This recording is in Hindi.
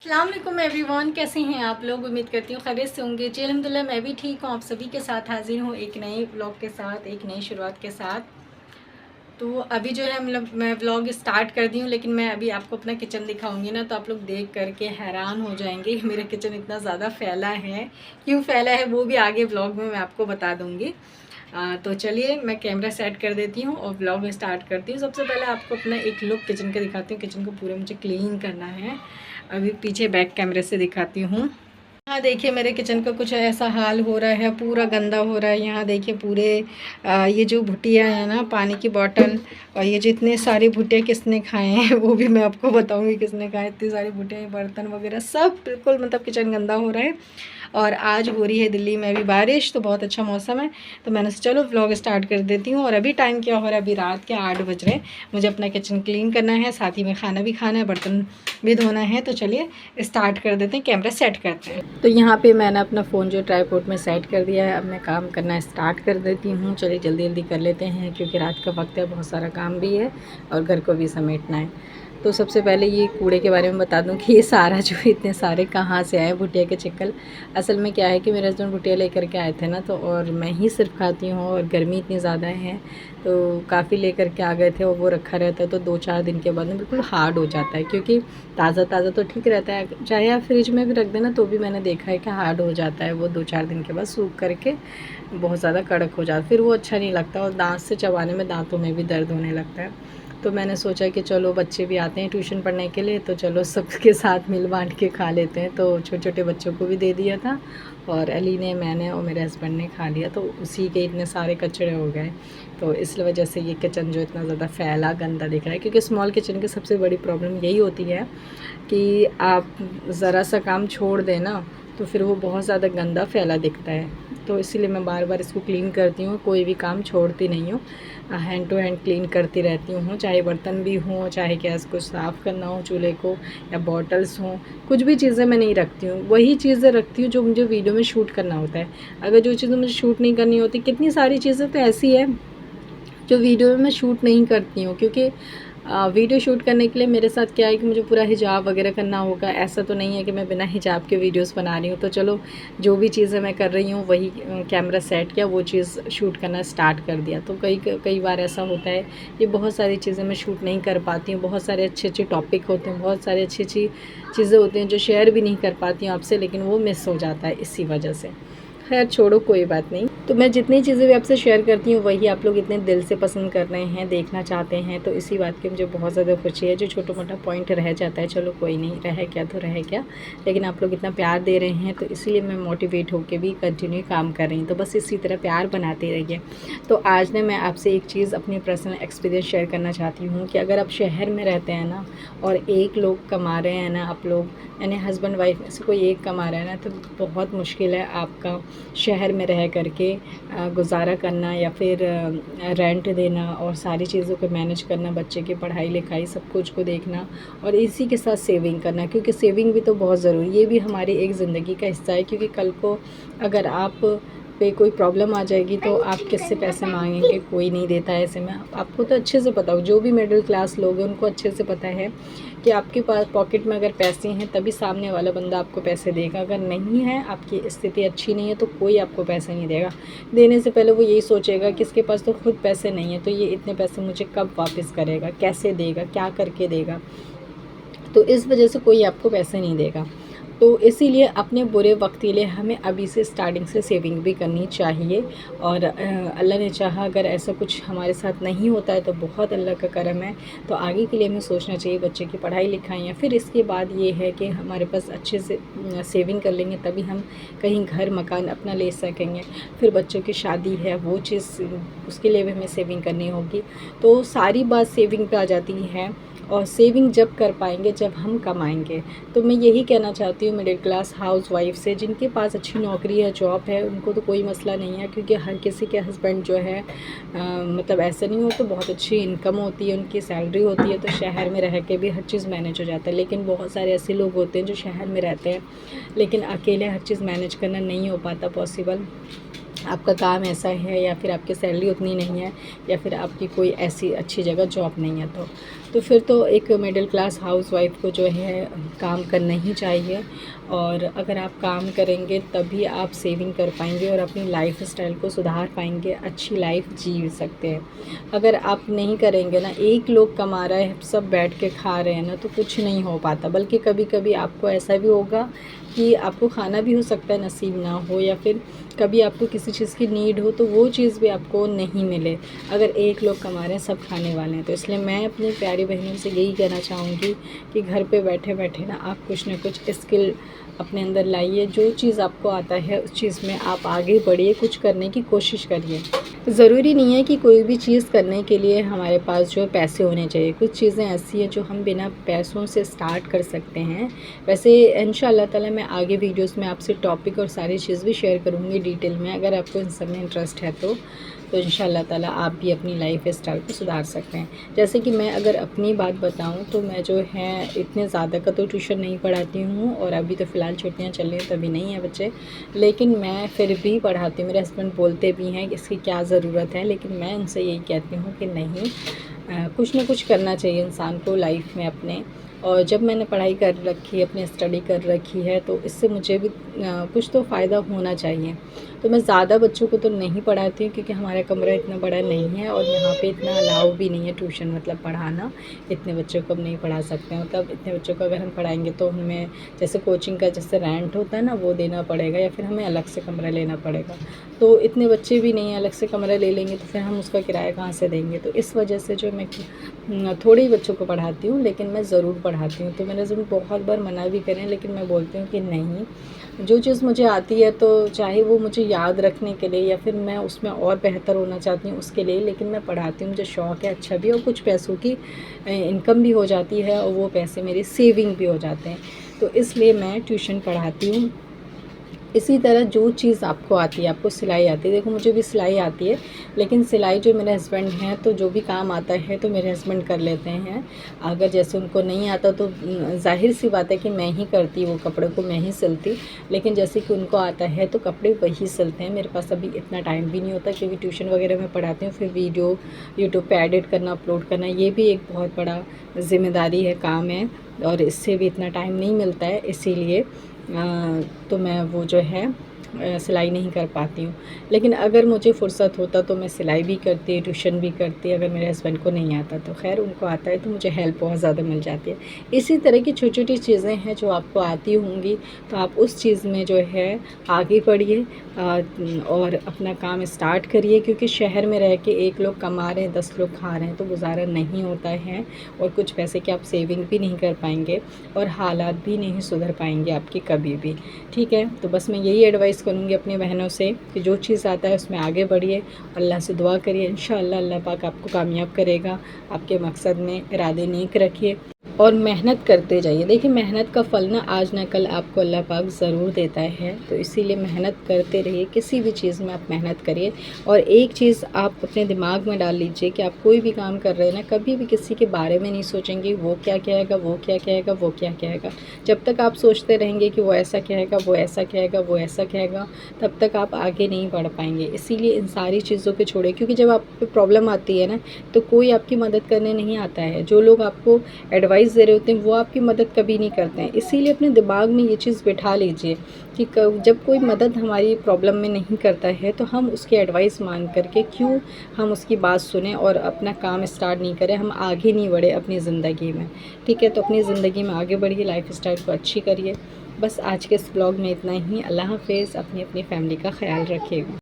अस्सलाम वालेकुम एवरीवन, कैसे हैं आप लोग। उम्मीद करती हूँ खैरियत से होंगे। जी अल्हम्दुलिल्लाह, मैं भी ठीक हूँ। आप सभी के साथ हाजिर हूँ एक नए व्लॉग के साथ, एक नई शुरुआत के साथ। तो अभी जो है मतलब मैं व्लॉग स्टार्ट कर दी हूँ, लेकिन मैं अभी आपको अपना किचन दिखाऊंगी ना, तो आप लोग देख करके हैरान हो जाएंगे। मेरा किचन इतना ज़्यादा फैला है, क्यों फैला है वो भी आगे व्लॉग में मैं आपको बता दूँगी। तो चलिए मैं कैमरा सेट कर देती हूँ और व्लॉग स्टार्ट करती हूँ। सबसे पहले आपको अपना एक लुक किचन का दिखाती हूँ। किचन को पूरा मुझे क्लीन करना है। अभी पीछे बैक कैमरे से दिखाती हूँ। हाँ देखिए, मेरे किचन का कुछ ऐसा हाल हो रहा है, पूरा गंदा हो रहा है। यहाँ देखिए पूरे ये जो भुटिया है ना, पानी की बोतल, और ये जितने सारी भुटिया किसने खाए हैं वो भी मैं आपको बताऊंगी किसने खाए। इतनी सारी भुटिया, बर्तन वगैरह सब बिल्कुल मतलब किचन गंदा हो रहा है। और आज हो रही है दिल्ली में भी बारिश, तो बहुत अच्छा मौसम है। तो मैंने सोचा चलो व्लॉग स्टार्ट कर देती हूँ। और अभी टाइम क्या हो रहा है, अभी रात के 8 बज रहे हैं। मुझे अपना किचन क्लीन करना है, साथ ही में खाना भी खाना है, बर्तन भी धोना है। तो चलिए स्टार्ट कर देते हैं, कैमरा सेट करते हैं। तो यहाँ पे मैंने अपना फ़ोन जो ट्राइपॉड में सेट कर दिया है। अब मैं काम करना स्टार्ट कर देती हूँ। चलिए जल्दी जल्दी कर लेते हैं, क्योंकि रात का वक्त है, बहुत सारा काम भी है और घर को भी समेटना है। तो सबसे पहले ये कूड़े के बारे में बता दूं कि ये सारा जो इतने सारे कहाँ से आए भुटिया के चिक्कल। असल में क्या है कि मेरे हस्बैंड भुटिया लेकर के आए थे ना, तो और मैं ही सिर्फ खाती हूँ, और गर्मी इतनी ज़्यादा है तो काफ़ी लेकर के आ गए थे। और वो रखा रहता है तो 2-4 दिन के बाद ना बिल्कुल हार्ड हो जाता है, क्योंकि ताज़ा ताज़ा तो ठीक रहता है, चाहे आप फ्रिज में भी रख देना तो भी मैंने देखा है कि हार्ड हो जाता है वो 2-4 दिन के बाद सूख करके बहुत ज़्यादा कड़क हो जाता है। फिर वो अच्छा नहीं लगता और दाँत से चबाने में दाँतों में भी दर्द होने लगता है। तो मैंने सोचा कि चलो बच्चे भी आते हैं ट्यूशन पढ़ने के लिए, तो चलो सबके साथ मिल बांट के खा लेते हैं। तो छोटे छोटे बच्चों को भी दे दिया था, और अली ने, मैंने और मेरे हस्बैंड ने खा लिया। तो उसी के इतने सारे कचरे हो गए। तो इस वजह से ये किचन जो इतना ज़्यादा फैला गंदा दिख रहा है, क्योंकि स्मॉल किचन की सबसे बड़ी प्रॉब्लम यही होती है कि आप ज़रा सा काम छोड़ दें ना, तो फिर वो बहुत ज़्यादा गंदा फैला दिखता है। तो इसीलिए मैं बार बार इसको क्लीन करती हूँ, कोई भी काम छोड़ती नहीं हूँ, हैंड टू हैंड क्लीन करती रहती हूँ। चाहे बर्तन भी हों, चाहे गैस को साफ़ करना हो, चूल्हे को, या बॉटल्स हों, कुछ भी चीज़ें मैं नहीं रखती हूँ। वही चीज़ें रखती हूँ जो मुझे वीडियो में शूट करना होता है। अगर जो चीज़ें मुझे शूट नहीं करनी होती, कितनी सारी चीज़ें तो ऐसी है जो वीडियो में मैं शूट नहीं करती हूँ, क्योंकि वीडियो शूट करने के लिए मेरे साथ क्या है कि मुझे पूरा हिजाब वगैरह करना होगा। ऐसा तो नहीं है कि मैं बिना हिजाब के वीडियोस बना रही हूँ। तो चलो जो भी चीज़ें मैं कर रही हूँ वही कैमरा सेट किया, वो चीज़ शूट करना स्टार्ट कर दिया। तो कई बार ऐसा होता है कि बहुत सारी चीज़ें मैं शूट नहीं कर पाती हूँ। बहुत सारे अच्छे अच्छे टॉपिक होते हैं, बहुत सारी अच्छी अच्छी चीज़ें होती हैं जो शेयर भी नहीं कर पाती हूँ आपसे, लेकिन वो मिस हो जाता है इसी वजह से। खैर छोड़ो, कोई बात नहीं। तो मैं जितनी चीज़ें भी आपसे शेयर करती हूँ वही आप लोग इतने दिल से पसंद कर रहे हैं, देखना चाहते हैं, तो इसी बात की मुझे बहुत ज़्यादा खुशी है। जो छोटा मोटा पॉइंट रह जाता है, चलो कोई नहीं, रह क्या तो रह क्या, लेकिन आप लोग इतना प्यार दे रहे हैं तो इसीलिए मैं मोटिवेट होकर भी कंटिन्यू काम कर रही हूँ। तो बस इसी तरह प्यार बनाते रहिए। तो आज ने मैं आपसे एक चीज़, अपनी पर्सनल एक्सपीरियंस शेयर करना चाहती हूँ कि अगर आप शहर में रहते हैं ना, और एक लोग कमा रहे हैं ना, आप लोग यानी हस्बैंड वाइफ में से कोई एक कमा रहा है ना, तो बहुत मुश्किल है आपका शहर में रह करके गुजारा करना, या फिर रेंट देना, और सारी चीज़ों को मैनेज करना, बच्चे की पढ़ाई लिखाई सब कुछ को देखना, और इसी के साथ सेविंग करना। क्योंकि सेविंग भी तो बहुत ज़रूरी, ये भी हमारी एक ज़िंदगी का हिस्सा है। क्योंकि कल को अगर आप पे कोई प्रॉब्लम आ जाएगी तो आप किससे पैसे मांगेंगे, कोई नहीं देता है ऐसे में। आपको तो अच्छे से पता हो, जो भी मिडिल क्लास लोग हैं उनको अच्छे से पता है कि आपके पास पॉकेट में अगर पैसे हैं तभी सामने वाला बंदा आपको पैसे देगा। अगर नहीं है, आपकी स्थिति अच्छी नहीं है, तो कोई आपको पैसे नहीं देगा। देने से पहले वो यही सोचेगा कि इसके पास तो खुद पैसे नहीं है, तो ये इतने पैसे मुझे कब वापस करेगा, कैसे देगा, क्या करके देगा। तो इस वजह से कोई आपको पैसे नहीं देगा। तो इसीलिए अपने बुरे वक्त के लिए हमें अभी से स्टार्टिंग से सेविंग भी करनी चाहिए। और अल्लाह ने चाहा अगर ऐसा कुछ हमारे साथ नहीं होता है तो बहुत अल्लाह का करम है। तो आगे के लिए हमें सोचना चाहिए, बच्चे की पढ़ाई लिखाई है, फिर इसके बाद ये है कि हमारे पास अच्छे से सेविंग कर लेंगे, तभी हम कहीं घर मकान अपना ले सकेंगे। फिर बच्चों की शादी है, वो चीज़, उसके लिए भी हमें सेविंग करनी होगी। तो सारी बात सेविंग पे आ जाती है। और सेविंग जब कर पाएंगे जब हम कमाएंगे। तो मैं यही कहना चाहती हूँ मिडिल क्लास हाउस वाइफ से, जिनके पास अच्छी नौकरी है, जॉब है, उनको तो कोई मसला नहीं है। क्योंकि हर किसी के हस्बैंड जो है मतलब ऐसा नहीं हो, तो बहुत अच्छी इनकम होती है, उनकी सैलरी होती है, तो शहर में रह के भी हर चीज़ मैनेज हो जाता है। लेकिन बहुत सारे ऐसे लोग होते हैं जो शहर में रहते हैं, लेकिन अकेले हर चीज़ मैनेज करना नहीं हो पाता पॉसिबल। आपका काम ऐसा है, या फिर आपकी सैलरी उतनी नहीं है, या फिर आपकी कोई ऐसी अच्छी जगह जॉब नहीं है। तो फिर तो एक मिडिल क्लास हाउसवाइफ को जो है काम करना ही चाहिए। और अगर आप काम करेंगे तभी आप सेविंग कर पाएंगे और अपनी लाइफ स्टाइल को सुधार पाएंगे, अच्छी लाइफ जी सकते हैं। अगर आप नहीं करेंगे ना, एक लोग कमा रहा है सब बैठ के खा रहे हैं ना, तो कुछ नहीं हो पाता। बल्कि कभी कभी आपको ऐसा भी होगा कि आपको खाना भी हो सकता है नसीब ना हो, या फिर कभी आपको किसी चीज़ की नीड हो तो वो चीज़ भी आपको नहीं मिले। अगर एक लोग कमा रहे हैं सब खाने वाले हैं। तो इसलिए मैं अपनी प्यारी बहनों से यही कहना चाहूँगी कि घर पे बैठे बैठे ना आप कुछ ना कुछ स्किल अपने अंदर लाइए। जो चीज़ आपको आता है उस चीज़ में आप आगे बढ़िए, कुछ करने की कोशिश करिए। ज़रूरी नहीं है कि कोई भी चीज़ करने के लिए हमारे पास जो पैसे होने चाहिए। कुछ चीज़ें ऐसी हैं जो हम बिना पैसों से स्टार्ट कर सकते हैं। वैसे इंशाअल्लाह ताला मैं आगे वीडियोस में आपसे टॉपिक और सारी चीज़ भी शेयर करूँगी डिटेल में, अगर आपको इन सब में इंटरेस्ट है तो इंशाअल्लाह ताला आप भी अपनी लाइफ स्टाइल को सुधार सकते हैं। जैसे कि मैं अगर अपनी बात बताऊं तो मैं जो है इतने ज़्यादा का तो ट्यूशन नहीं पढ़ाती हूं, और अभी तो फ़िलहाल छुट्टियां चल रही हैं तभी नहीं है बच्चे, लेकिन मैं फिर भी पढ़ाती हूँ। मेरे हस्बैंड बोलते भी हैं कि इसकी क्या ज़रूरत है, लेकिन मैं उनसे यही कहती हूँ कि नहीं, कुछ ना कुछ करना चाहिए इंसान को लाइफ में अपने। और जब मैंने पढ़ाई कर रखी है, अपनी स्टडी कर रखी है, तो इससे मुझे भी कुछ तो फ़ायदा होना चाहिए। तो मैं ज़्यादा बच्चों को तो नहीं पढ़ाती हूँ क्योंकि हमारा कमरा इतना बड़ा नहीं है और यहाँ पे इतना अलाउ भी नहीं है ट्यूशन मतलब पढ़ाना। इतने बच्चों को हम नहीं पढ़ा सकते हैं। मतलब इतने बच्चों को अगर हम पढ़ाएंगे तो हमें जैसे कोचिंग का जैसे रेंट होता है ना वो देना पड़ेगा, या फिर हमें अलग से कमरा लेना पड़ेगा। तो इतने बच्चे भी नहीं हैं, अलग से कमरा ले लेंगे तो फिर हम उसका किराया कहाँ से देंगे। तो इस वजह से जो मैं थोड़े ही बच्चों को पढ़ाती हूँ, लेकिन मैं ज़रूर पढ़ाती हूँ। तो मेरे हस्बैंड बहुत बार मना भी करें, लेकिन मैं बोलती हूँ कि नहीं, जो चीज़ मुझे आती है तो चाहे वो मुझे याद रखने के लिए या फिर मैं उसमें और बेहतर होना चाहती हूँ उसके लिए, लेकिन मैं पढ़ाती हूँ। मुझे शौक़ है, अच्छा भी, और कुछ पैसों की इनकम भी हो जाती है और वो पैसे मेरे सेविंग भी हो जाते हैं। तो इसलिए मैं ट्यूशन पढ़ाती हूँ। इसी तरह जो चीज़ आपको आती है, आपको सिलाई आती है, देखो मुझे भी सिलाई आती है, लेकिन सिलाई जो मेरे हस्बैंड हैं तो जो भी काम आता है तो मेरे हस्बैंड कर लेते हैं। अगर जैसे उनको नहीं आता तो ज़ाहिर सी बात है कि मैं ही करती, वो कपड़े को मैं ही सिलती। लेकिन जैसे कि उनको आता है तो कपड़े वही सिलते हैं। मेरे पास अभी इतना टाइम भी नहीं होता क्योंकि ट्यूशन वगैरह में पढ़ाती हूँ, फिर वीडियो यूट्यूब पर एडिट करना, अपलोड करना, ये भी एक बहुत बड़ा ज़िम्मेदारी है, काम है, और इससे भी इतना टाइम नहीं मिलता है। इसीलिए तो मैं वो जो है सिलाई नहीं कर पाती हूँ। लेकिन अगर मुझे फ़ुर्सत होता तो मैं सिलाई भी करती, ट्यूशन भी करती। अगर मेरे हस्बैंड को नहीं आता तो खैर उनको आता है तो मुझे हेल्प बहुत ज़्यादा मिल जाती है। इसी तरह की छोटी छोटी चीज़ें हैं जो आपको आती होंगी, तो आप उस चीज़ में जो है आगे बढ़िए और अपना काम स्टार्ट करिए। क्योंकि शहर में रह के एक लोग कमा रहे हैं, 10 लोग खा रहे हैं, तो गुजारा नहीं होता है, और कुछ पैसे की आप सेविंग भी नहीं कर पाएंगे और हालात भी नहीं सुधर पाएंगे आपके कभी भी। ठीक है, तो बस मैं यही एडवाइस करूँगी अपनी बहनों से कि जो चीज़ आता है उसमें आगे बढ़िए, अल्लाह से दुआ करिए, इंशाअल्लाह अल्लाह पाक आपको कामयाब करेगा। आपके मकसद में इरादे नेक रखिए और मेहनत करते जाइए। देखिए मेहनत का फल ना आज ना कल आपको अल्लाह पाक ज़रूर देता है, तो इसीलिए मेहनत करते रहिए। किसी भी चीज़ में आप मेहनत करिए। और एक चीज़ आप अपने दिमाग में डाल लीजिए कि आप कोई भी काम कर रहे हैं ना, कभी भी किसी के बारे में नहीं सोचेंगे वो क्या कहेगा, वो क्या कहेगा, वो क्या कहेगा। जब तक आप सोचते रहेंगे कि वो ऐसा कहेगा, वो ऐसा कहेगा, वो ऐसा कहेगा, तब तक आप आगे नहीं बढ़ पाएंगे। इसीलिए इन सारी चीज़ों को छोड़िए, क्योंकि जब आप पे प्रॉब्लम आती है ना तो कोई आपकी मदद करने नहीं आता है। जो लोग आपको एडवाइस दे रहे होते हैं वो आपकी मदद कभी नहीं करते हैं। इसीलिए अपने दिमाग में ये चीज़ बिठा लीजिए कि जब कोई मदद हमारी प्रॉब्लम में नहीं करता है तो हम उसकी एडवाइस मान करके क्यों हम उसकी बात सुने और अपना काम स्टार्ट नहीं करें, हम आगे नहीं बढ़े अपनी ज़िंदगी में। ठीक है, तो अपनी ज़िंदगी में आगे बढ़िए, लाइफ स्टाइल को अच्छी करिए। बस आज के इस ब्लॉग में इतना ही। अल्लाह हाफ़िज़। अपनी अपनी फैमिली का ख्याल रखिएगा।